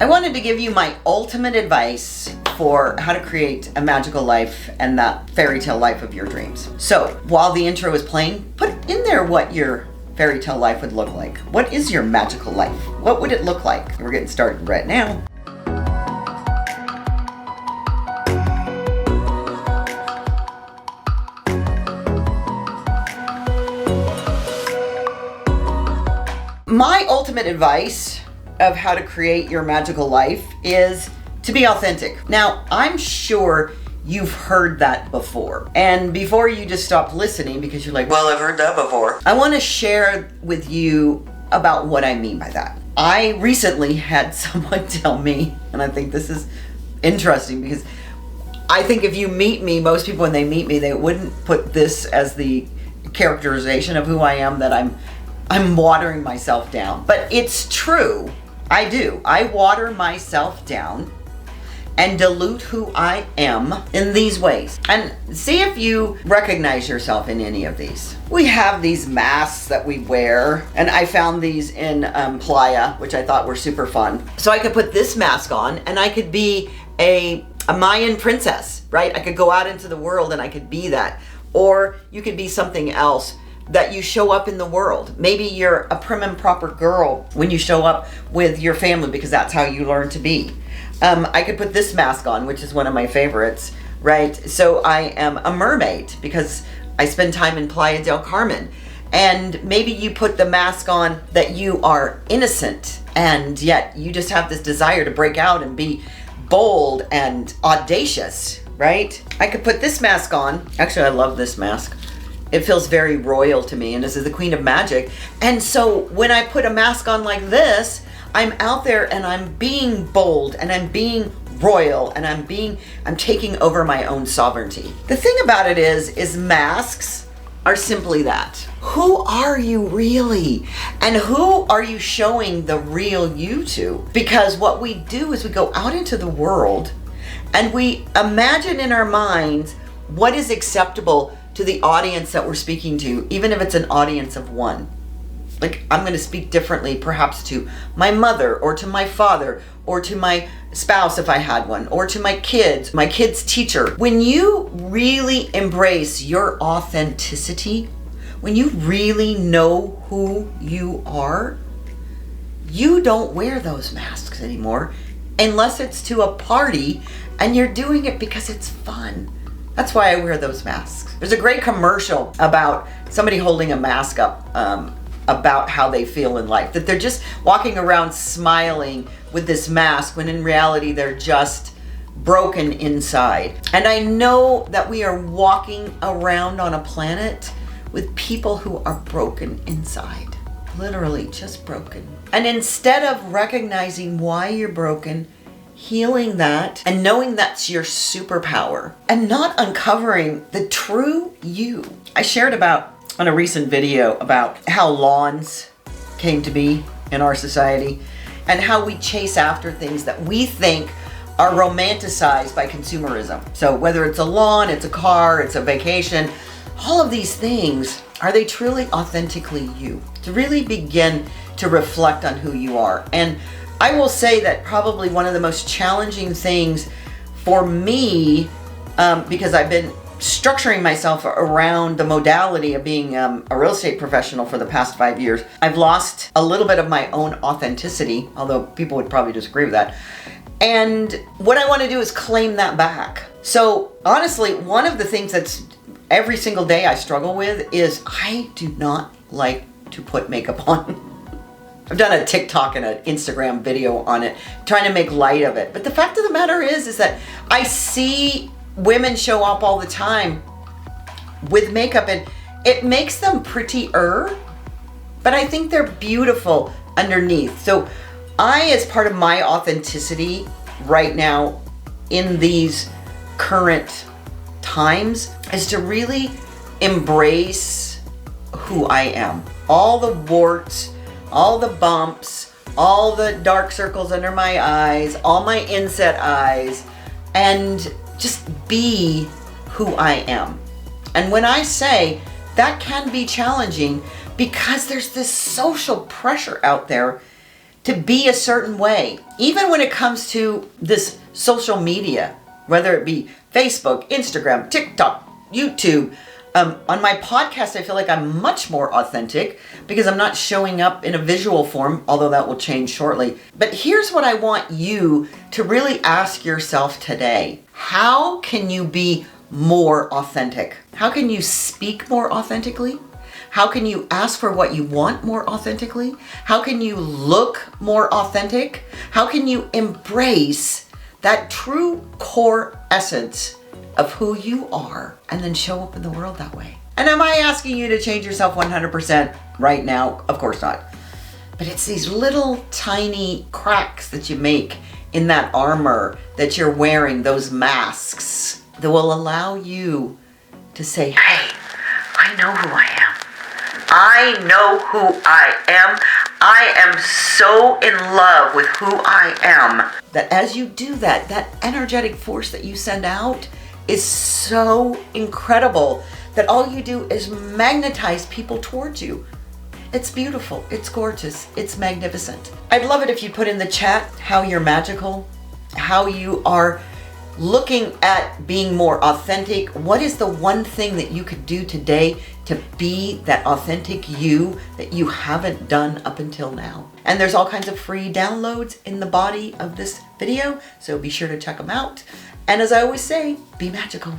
I wanted to give you my ultimate advice for how to create a magical life and that fairy tale life of your dreams. So while the intro is playing, put in there what your fairy tale life would look like. What is your magical life? What would it look like? We're getting started right now. My ultimate advice of how to create your magical life is to be authentic. Now, I'm sure you've heard that before. And before you just stop listening because you're like, well, I've heard that before, I want to share with you about what I mean by that. I recently had someone tell me, and I think this is interesting because I think if you meet me, most people when they meet me, they wouldn't put this as the characterization of who I am, that I'm watering myself down. But it's true. I do. I water myself down and dilute who I am in these ways. And see if you recognize yourself in any of these. We have these masks that we wear, and I found these in Playa, which I thought were super fun. So I could put this mask on and I could be a Mayan princess, right? I could go out into the world and I could be that. Or you could be something else that you show up in the world. Maybe you're a prim and proper girl when you show up with your family because that's how you learn to be. I could put this mask on, which is one of my favorites, right? So I am a mermaid because I spend time in Playa del Carmen. And maybe you put the mask on that you are innocent and yet you just have this desire to break out and be bold and audacious, right? I could put this mask on. Actually, I love this mask. It feels very royal to me, and this is the Queen of Magic. And so when I put a mask on like this, I'm out there and I'm being bold and I'm being royal and I'm taking over my own sovereignty. The thing about it is masks are simply that. Who are you really? And who are you showing the real you to? Because what we do is we go out into the world and we imagine in our minds what is acceptable to the audience that we're speaking to, even if it's an audience of one. Like, I'm going to speak differently perhaps to my mother or to my father or to my spouse if I had one, or to my kid's teacher. When you really embrace your authenticity, when you really know who you are, you don't wear those masks anymore unless it's to a party and you're doing it because it's fun. That's why I wear those masks. There's a great commercial about somebody holding a mask up about how they feel in life, that they're just walking around smiling with this mask when in reality they're just broken inside. And I know that we are walking around on a planet with people who are broken inside, literally just broken. And instead of recognizing why you're broken, healing that and knowing that's your superpower and not uncovering the true you. I shared about on a recent video about how lawns came to be in our society and how we chase after things that we think are romanticized by consumerism. So whether it's a lawn, it's a car, it's a vacation, all of these things, are they truly authentically you? To really begin to reflect on who you are. And I will say that probably one of the most challenging things for me, because I've been structuring myself around the modality of being a real estate professional for the past 5 years, I've lost a little bit of my own authenticity, although people would probably disagree with that. And what I want to do is claim that back. So honestly, one of the things that's every single day I struggle with is I do not like to put makeup on. I've done a TikTok and an Instagram video on it, trying to make light of it. But the fact of the matter is that I see women show up all the time with makeup and it makes them prettier, but I think they're beautiful underneath. So I, as part of my authenticity right now in these current times, is to really embrace who I am. All the warts, all the bumps, all the dark circles under my eyes, all my inset eyes, and just be who I am. And when I say that can be challenging because there's this social pressure out there to be a certain way. Even when it comes to this social media, whether it be Facebook, Instagram, TikTok, YouTube. On my podcast, I feel like I'm much more authentic because I'm not showing up in a visual form, although that will change shortly. But here's what I want you to really ask yourself today. How can you be more authentic? How can you speak more authentically? How can you ask for what you want more authentically? How can you look more authentic? How can you embrace that true core essence of who you are and then show up in the world that way? And am I asking you to change yourself 100% right now? Of course not. But it's these little tiny cracks that you make in that armor that you're wearing, those masks, that will allow you to say, hey, I know who I am. I know who I am. I am so in love with who I am. That as you do that, that energetic force that you send out is so incredible that all you do is magnetize people towards you. It's beautiful, it's gorgeous, it's magnificent. I'd love it if you put in the chat how you're magical, how you are looking at being more authentic. What is the one thing that you could do today to be that authentic you that you haven't done up until now? And there's all kinds of free downloads in the body of this video, so be sure to check them out. And as I always say, be magical.